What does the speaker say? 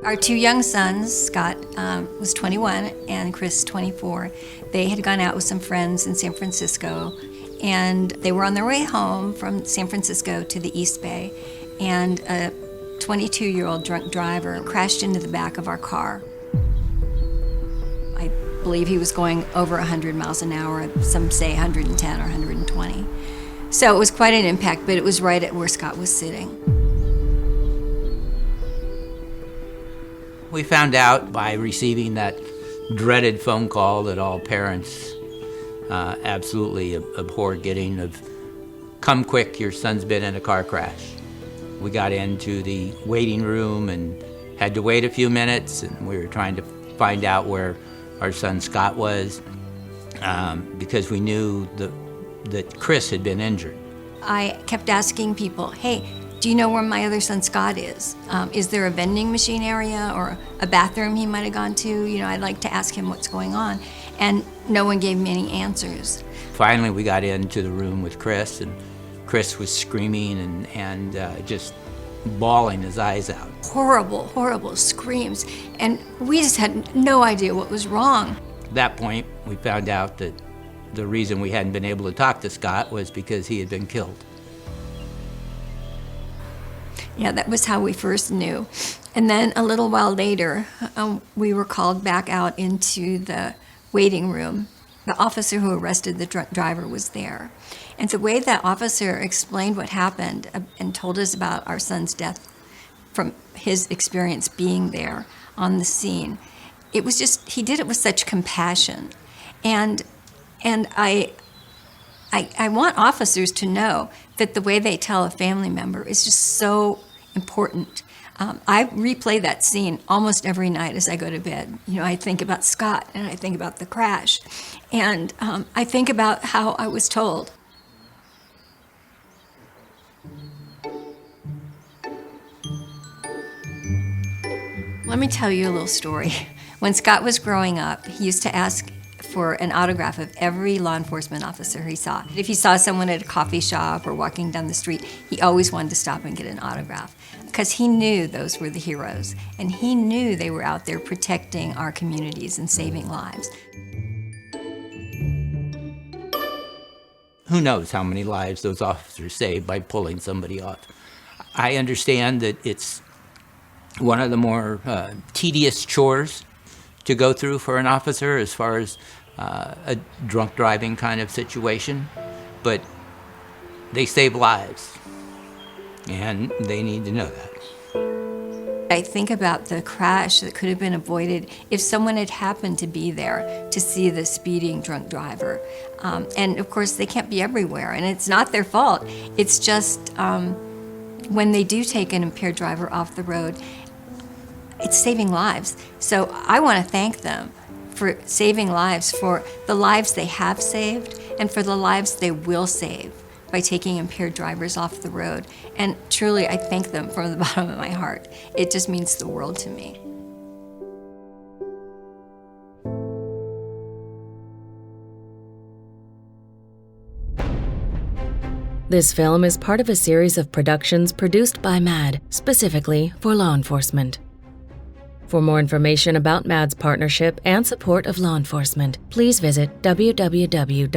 Our two young sons, Scott was 21 and Chris 24, they had gone out with some friends in San Francisco, and they were on their way home from San Francisco to the East Bay, and a 22-year-old drunk driver crashed into the back of our car. I believe he was going over 100 miles an hour, some say 110 or 120. So it was quite an impact, but it was right at where Scott was sitting. We found out by receiving that dreaded phone call that all parents absolutely abhor getting of, "Come quick, your son's been in a car crash." We got into the waiting room and had to wait a few minutes, and we were trying to find out where our son Scott was because we knew that Chris had been injured. I kept asking people, "Hey, do you know where my other son Scott is? Is there a vending machine area or a bathroom he might have gone to? You know, I'd like to ask him what's going on." And no one gave me any answers. Finally, we got into the room with Chris, and Chris was screaming and just bawling his eyes out. Horrible, horrible screams. And we just had no idea what was wrong. At that point, we found out that the reason we hadn't been able to talk to Scott was because he had been killed. Yeah, that was how we first knew. And then a little while later, we were called back out into the waiting room. The officer who arrested the drunk driver was there. And the way that officer explained what happened and told us about our son's death from his experience being there on the scene, it was just, he did it with such compassion. And I want officers to know that the way they tell a family member is just so important. I replay that scene almost every night as I go to bed. You know, I think about Scott and I think about the crash, and I think about how I was told. Let me tell you a little story. When Scott was growing up, he used to ask for an autograph of every law enforcement officer he saw. If he saw someone at a coffee shop or walking down the street, he always wanted to stop and get an autograph because he knew those were the heroes, and he knew they were out there protecting our communities and saving lives. Who knows how many lives those officers saved by pulling somebody off. I understand that it's one of the more tedious chores to go through for an officer as far as a drunk driving kind of situation, but they save lives, and they need to know that. I think about the crash that could have been avoided if someone had happened to be there to see the speeding drunk driver. And of course, they can't be everywhere, and it's not their fault. It's just when they do take an impaired driver off the road, it's saving lives. So I want to thank them for saving lives, for the lives they have saved, and for the lives they will save by taking impaired drivers off the road. And truly, I thank them from the bottom of my heart. It just means the world to me. This film is part of a series of productions produced by MAD, specifically for law enforcement. For more information about MAD's partnership and support of law enforcement, please visit www.mad.org.